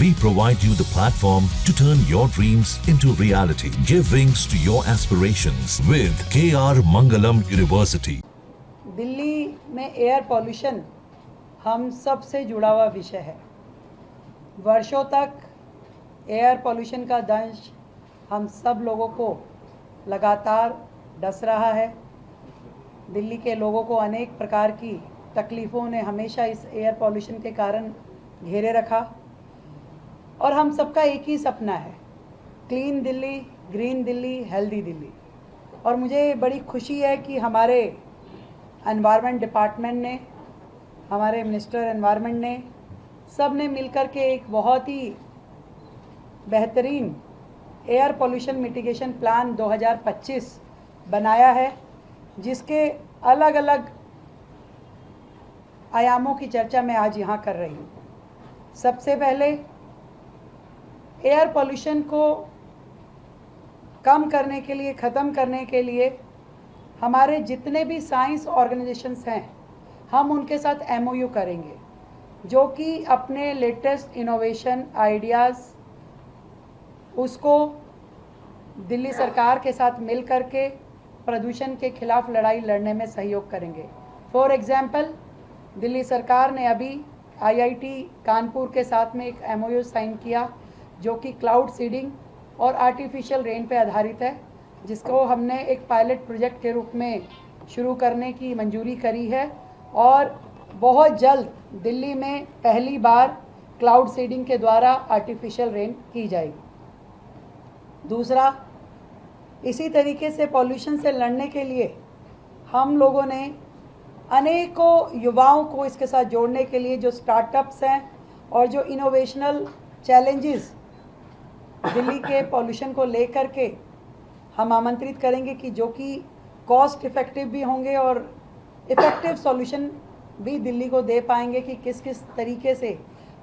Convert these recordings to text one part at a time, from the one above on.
We provide you the platform to turn your dreams into reality. Give wings to your aspirations with KR Mangalam University. Delhi में air pollution हम सब से जुड़ा हुआ विषय है। वर्षों तक एयर पॉल्यूशन का दंश हम सब लोगों को लगातार डस रहा है। दिल्ली के लोगों को अनेक प्रकार की तकलीफ़ों ने हमेशा इस एयर पॉल्यूशन के कारण घेरे रखा और हम सबका एक ही सपना है, clean Delhi, green Delhi, healthy Delhi. और मुझे बड़ी खुशी है कि हमारे एनवायरनमेंट डिपार्टमेंट ने, हमारे मिनिस्टर एनवायरनमेंट ने, सब ने मिलकर के एक बहुत ही बेहतरीन एयर पॉल्यूशन मिटिगेशन प्लान 2025 बनाया है, जिसके अलग अलग आयामों की चर्चा मैं आज यहाँ कर रही हूँ। सबसे पहले एयर पॉल्यूशन को कम करने के लिए, ख़त्म करने के लिए हमारे जितने भी साइंस ऑर्गेनाइजेशंस हैं, हम उनके साथ MOU करेंगे, जो कि अपने लेटेस्ट इनोवेशन आइडियाज़ उसको दिल्ली सरकार के साथ मिल कर के प्रदूषण के खिलाफ लड़ाई लड़ने में सहयोग करेंगे। फॉर एग्ज़ाम्पल, दिल्ली सरकार ने अभी IIT कानपुर के साथ में एक MOU साइन किया, जो कि क्लाउड सीडिंग और आर्टिफिशियल रेन पे आधारित है, जिसको हमने एक पायलट प्रोजेक्ट के रूप में शुरू करने की मंजूरी करी है और बहुत जल्द दिल्ली में पहली बार क्लाउड सीडिंग के द्वारा आर्टिफिशियल रेन की जाएगी। दूसरा, इसी तरीके से पॉल्यूशन से लड़ने के लिए हम लोगों ने अनेकों युवाओं को इसके साथ जोड़ने के लिए जो स्टार्टअप्स हैं और जो इनोवेशनल चैलेंजेस दिल्ली के पॉल्यूशन को लेकर के हम आमंत्रित करेंगे कि जो कि कॉस्ट इफ़ेक्टिव भी होंगे और इफ़ेक्टिव सॉल्यूशन भी दिल्ली को दे पाएंगे कि किस किस तरीके से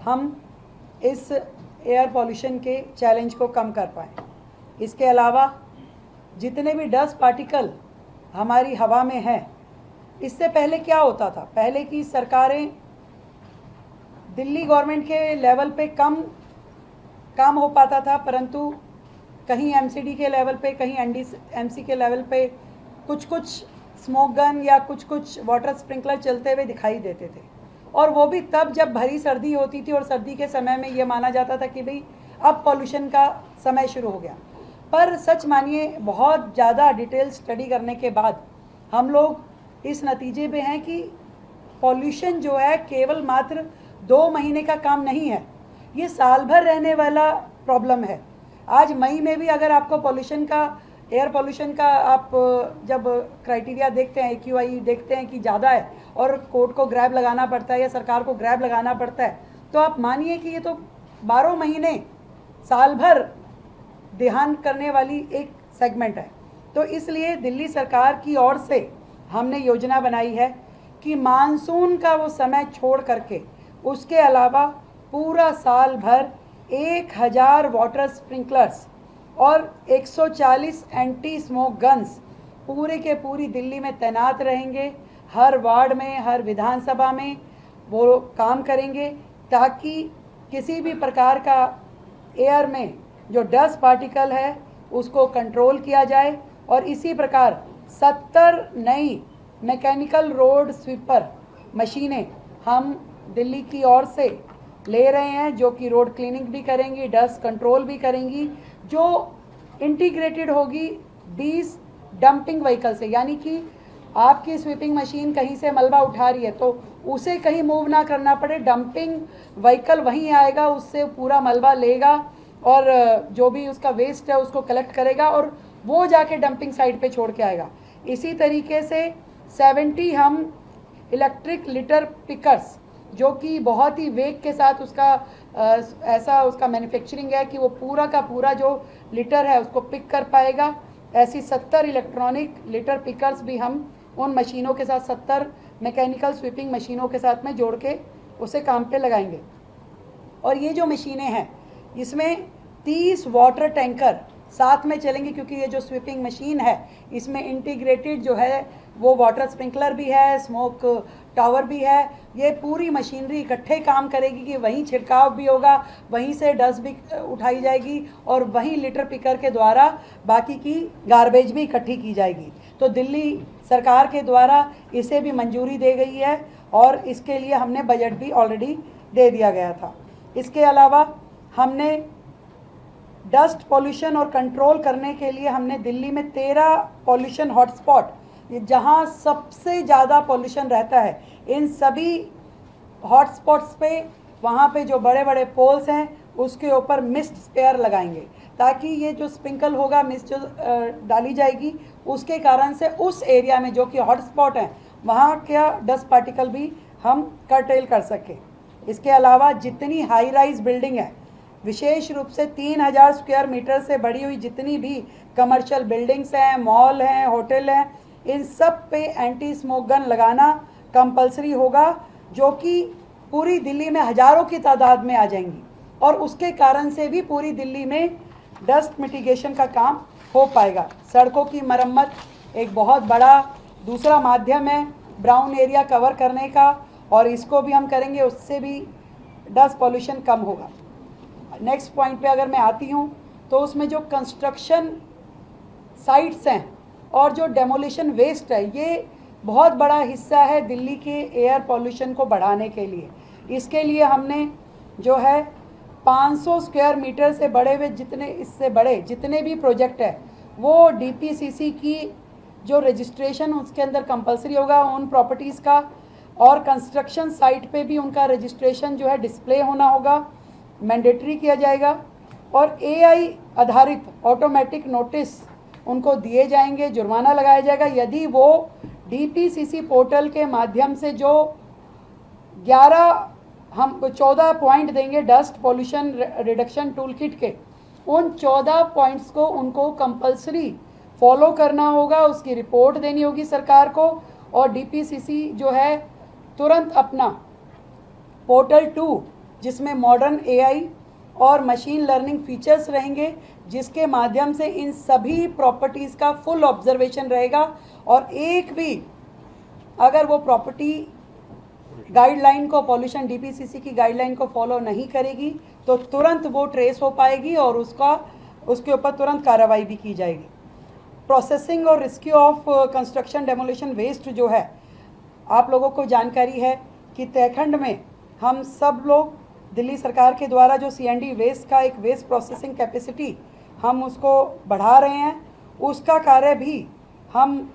हम इस एयर पॉल्यूशन के चैलेंज को कम कर पाएँ। इसके अलावा जितने भी डस्ट पार्टिकल हमारी हवा में हैं, इससे पहले क्या होता था, पहले की सरकारें दिल्ली गवर्नमेंट के लेवल पे काम हो पाता था, परंतु कहीं MCD के लेवल पे, कहीं NDMC के लेवल पे कुछ स्मोक गन या कुछ वाटर स्प्रिंकलर चलते हुए दिखाई देते थे। और वो भी तब जब भरी सर्दी होती थी और सर्दी के समय में ये माना जाता था कि भाई अब पॉल्यूशन का समय शुरू हो गया। पर सच मानिए, बहुत ज़्यादा डिटेल स्टडी करने के बाद हम लोग इस नतीजे पे हैं कि पॉल्यूशन जो है केवल मात्र 2 महीने का काम नहीं है, ये साल भर रहने वाला प्रॉब्लम है। आज मई में भी अगर आपको पॉल्यूशन का, एयर पॉल्यूशन का आप जब क्राइटेरिया देखते हैं, AQI देखते हैं कि ज़्यादा है और कोर्ट को ग्रैब लगाना पड़ता है या सरकार को ग्रैब लगाना पड़ता है, तो आप मानिए कि ये तो 12 महीने साल भर ध्यान करने वाली एक सेगमेंट है। तो इसलिए दिल्ली सरकार की ओर से हमने योजना बनाई है कि मानसून का वो समय छोड़ करके उसके अलावा पूरा साल भर 1000 वाटर स्प्रिंकलर्स और 140 एंटी स्मोक गन्स पूरे के पूरी दिल्ली में तैनात रहेंगे। हर वार्ड में, हर विधानसभा में वो काम करेंगे ताकि किसी भी प्रकार का एयर में जो डस्ट पार्टिकल है उसको कंट्रोल किया जाए। और इसी प्रकार 70 नई मैकेनिकल रोड स्वीपर मशीनें हम दिल्ली की ओर से ले रहे हैं, जो कि रोड क्लीनिंग भी करेंगी, डस्ट कंट्रोल भी करेंगी, जो इंटीग्रेटेड होगी 20 डंपिंग व्हीकल से। यानी कि आपकी स्वीपिंग मशीन कहीं से मलबा उठा रही है तो उसे कहीं मूव ना करना पड़े, डंपिंग व्हीकल वहीं आएगा, उससे पूरा मलबा लेगा और जो भी उसका वेस्ट है उसको कलेक्ट करेगा और वो जाके डंपिंग साइट पे छोड़ के आएगा। इसी तरीके से 70 हम इलेक्ट्रिक लिटर पिकर्स, जो कि बहुत ही वेग के साथ उसका ऐसा उसका मैन्युफैक्चरिंग है कि वो पूरा का पूरा जो लिटर है उसको पिक कर पाएगा, ऐसी 70 इलेक्ट्रॉनिक लिटर पिकर्स भी हम उन मशीनों के साथ, 70 मैकेनिकल स्वीपिंग मशीनों के साथ में जोड़ के उसे काम पे लगाएंगे। और ये जो मशीनें हैं इसमें 30 वाटर टैंकर साथ में चलेंगे, क्योंकि ये जो स्वीपिंग मशीन है इसमें इंटीग्रेटेड जो है वो वाटर स्प्रिंकलर भी है, स्मोक टावर भी है, ये पूरी मशीनरी इकट्ठे काम करेगी कि वहीं छिड़काव भी होगा, वहीं से डस्ट भी उठाई जाएगी और वहीं लिटर पिकर के द्वारा बाकी की गार्बेज भी इकट्ठी की जाएगी। तो दिल्ली सरकार के द्वारा इसे भी मंजूरी दे गई है और इसके लिए हमने बजट भी ऑलरेडी दे दिया गया था। इसके अलावा हमने डस्ट पॉल्यूशन और कंट्रोल करने के लिए हमने दिल्ली में 13 पॉल्यूशन हॉटस्पॉट, जहां सबसे ज़्यादा पॉल्यूशन रहता है, इन सभी हॉटस्पॉट्स पे वहाँ पे जो बड़े बड़े पोल्स हैं उसके ऊपर मिस्ट स्पेयर लगाएंगे, ताकि ये जो स्प्रिंकल होगा, मिस्ट जो डाली जाएगी, उसके कारण से उस एरिया में जो कि हॉटस्पॉट हैं वहाँ क्या डस्ट पार्टिकल भी हम कर्टेल कर सकें। इसके अलावा जितनी हाई राइज बिल्डिंग है, विशेष रूप से 3000 स्क्वायर मीटर से बढ़ी हुई जितनी भी कमर्शियल बिल्डिंग्स हैं, मॉल हैं, होटल हैं, इन सब पे एंटी स्मोक गन लगाना कंपलसरी होगा, जो कि पूरी दिल्ली में हज़ारों की तादाद में आ जाएंगी और उसके कारण से भी पूरी दिल्ली में डस्ट मिटिगेशन का काम हो पाएगा। सड़कों की मरम्मत एक बहुत बड़ा दूसरा माध्यम है ब्राउन एरिया कवर करने का, और इसको भी हम करेंगे, उससे भी डस्ट पॉल्यूशन कम होगा। नेक्स्ट पॉइंट पे अगर मैं आती हूँ तो उसमें जो कंस्ट्रक्शन साइट्स हैं और जो डेमोलिशन वेस्ट है, ये बहुत बड़ा हिस्सा है दिल्ली के एयर पॉल्यूशन को बढ़ाने के लिए। इसके लिए हमने जो है 500 स्क्वायर मीटर से बड़े हुए इससे बड़े जितने भी प्रोजेक्ट है, वो डीपीसीसी की जो रजिस्ट्रेशन उसके अंदर कंपलसरी होगा उन प्रॉपर्टीज़ का, और कंस्ट्रक्शन साइट पे भी उनका रजिस्ट्रेशन जो है डिस्प्ले होना होगा, मैंडेटरी किया जाएगा, और एआई आधारित ऑटोमेटिक नोटिस उनको दिए जाएंगे, जुर्माना लगाया जाएगा यदि वो डीपीसीसी पोर्टल के माध्यम से जो 14 पॉइंट देंगे dust pollution reduction tool kit के, उन 14 पॉइंट्स को उनको कंपलसरी फॉलो करना होगा, उसकी रिपोर्ट देनी होगी सरकार को, और डीपीसीसी जो है तुरंत अपना पोर्टल 2 जिसमें मॉडर्न एआई और मशीन लर्निंग फीचर्स रहेंगे, जिसके माध्यम से इन सभी प्रॉपर्टीज़ का फुल ऑब्जर्वेशन रहेगा, और एक भी अगर वो प्रॉपर्टी गाइडलाइन को, पॉल्यूशन डीपीसीसी की गाइडलाइन को फॉलो नहीं करेगी तो तुरंत वो ट्रेस हो पाएगी और उसके ऊपर तुरंत कार्रवाई भी की जाएगी। प्रोसेसिंग और rescue of construction demolition waste जो है, आप लोगों को जानकारी है कि तयखंड में हम सब लोग दिल्ली सरकार के द्वारा जो सीएनडी वेस्ट का एक वेस्ट प्रोसेसिंग कैपेसिटी हम उसको बढ़ा रहे हैं, उसका कार्य भी हम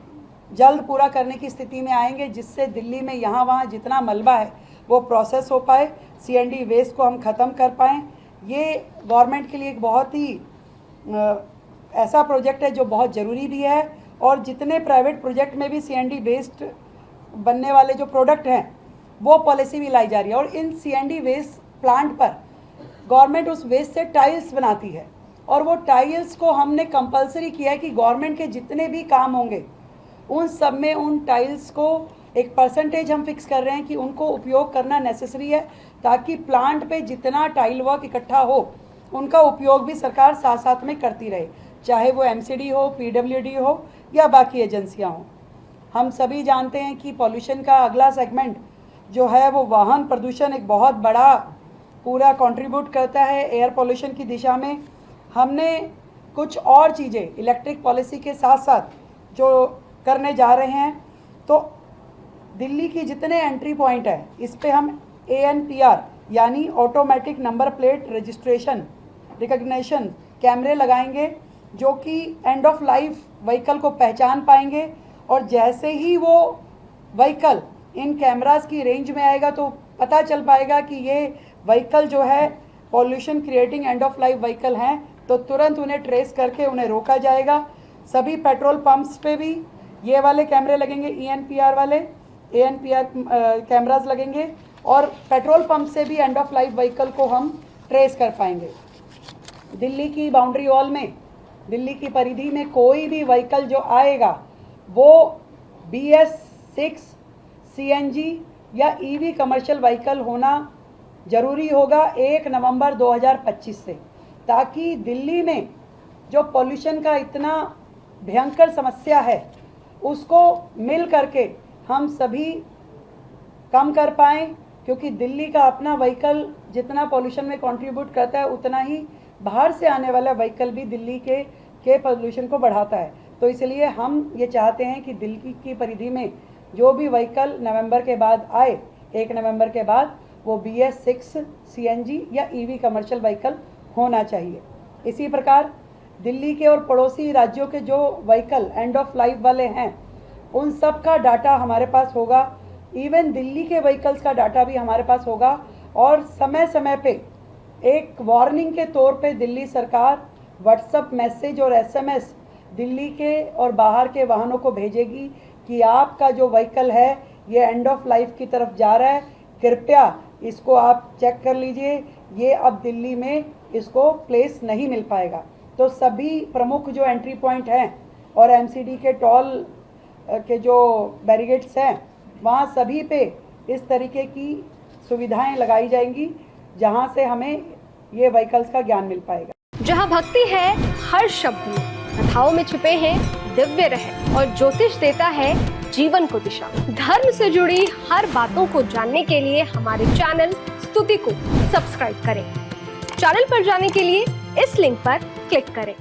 जल्द पूरा करने की स्थिति में आएंगे, जिससे दिल्ली में यहाँ वहाँ जितना मलबा है वो प्रोसेस हो पाए, सीएनडी वेस्ट को हम ख़त्म कर पाएँ। ये गवर्नमेंट के लिए एक बहुत ही ऐसा प्रोजेक्ट है जो बहुत ज़रूरी भी है, और जितने प्राइवेट प्रोजेक्ट में भी सीएनडी वेस्ट बनने वाले जो प्रोडक्ट हैं वो पॉलिसी भी लाई जा रही है, और इन सीएनडी वेस्ट प्लांट पर गवर्नमेंट उस वेस्ट से टाइल्स बनाती है, और वो टाइल्स को हमने कंपलसरी किया है कि गवर्नमेंट के जितने भी काम होंगे उन सब में उन टाइल्स को एक परसेंटेज हम फिक्स कर रहे हैं कि उनको उपयोग करना नेसेसरी है, ताकि प्लांट पे जितना टाइल वर्क इकट्ठा हो उनका उपयोग भी सरकार साथ साथ में करती रहे, चाहे वो एमसीडी हो, पीडब्ल्यूडी हो या बाकी एजेंसियां हों। हम सभी जानते हैं कि पॉल्यूशन का अगला सेगमेंट जो है वो वाहन प्रदूषण एक बहुत बड़ा पूरा कंट्रीब्यूट करता है एयर पॉल्यूशन की दिशा में। हमने कुछ और चीज़ें इलेक्ट्रिक पॉलिसी के साथ साथ जो करने जा रहे हैं, तो दिल्ली की जितने एंट्री पॉइंट है इस पे हम ANPR यानी automatic number plate registration recognition कैमरे लगाएंगे, जो कि एंड ऑफ लाइफ व्हीकल को पहचान पाएंगे, और जैसे ही वो व्हीकल इन कैमरास की रेंज में आएगा तो पता चल पाएगा कि ये व्हीकल जो है pollution creating end of life vehicle हैं, तो तुरंत उन्हें ट्रेस करके उन्हें रोका जाएगा। सभी पेट्रोल पंप्स पे भी ये वाले कैमरे लगेंगे, ANPR वाले ANPR कैमरास लगेंगे, और पेट्रोल पंप से भी एंड ऑफ लाइफ व्हीकल को हम ट्रेस कर पाएंगे। दिल्ली की बाउंड्री वॉल में, दिल्ली की परिधि में कोई भी व्हीकल जो आएगा वो BS6 CNG या EV कमर्शियल व्हीकल होना ज़रूरी होगा 1 नवंबर 2025 से, ताकि दिल्ली में जो पॉल्यूशन का इतना भयंकर समस्या है उसको मिल करके हम सभी कम कर पाएँ, क्योंकि दिल्ली का अपना व्हीकल जितना पॉल्यूशन में कंट्रीब्यूट करता है उतना ही बाहर से आने वाला व्हीकल भी दिल्ली के पॉल्यूशन को बढ़ाता है। तो इसलिए हम ये चाहते हैं कि दिल्ली की परिधि में जो भी व्हीकल नवंबर के बाद आए, 1 नवंबर के बाद, वो BS6 CNG या EV कमर्शियल व्हीकल होना चाहिए। इसी प्रकार दिल्ली के और पड़ोसी राज्यों के जो व्हीकल एंड ऑफ लाइफ वाले हैं, उन सब का डाटा हमारे पास होगा। इवन दिल्ली के व्हीकल्स का डाटा भी हमारे पास होगा और समय समय पे एक वार्निंग के तौर पे दिल्ली सरकार व्हाट्सएप मैसेज और SMS दिल्ली के और बाहर के वाहनों को भेजेगी कि आपका जो व्हीकल है ये एंड ऑफ लाइफ की तरफ जा रहा है, कृपया इसको आप चेक कर लीजिए, ये अब दिल्ली में इसको प्लेस नहीं मिल पाएगा। तो सभी प्रमुख जो एंट्री पॉइंट हैं और MCD के टोल के जो बैरिकेड्स हैं, वहाँ सभी पे इस तरीके की सुविधाएं लगाई जाएंगी जहाँ से हमें ये व्हीकल्स का ज्ञान मिल पाएगा। जहाँ भक्ति है हर शब्द में, कथाओं में छुपे हैं दिव्य रहस्य और ज्योतिष देता है जीवन को दिशा। धर्म से जुड़ी हर बातों को जानने के लिए हमारे चैनल स्तुति को सब्सक्राइब करें। चैनल पर जाने के लिए इस लिंक पर क्लिक करें।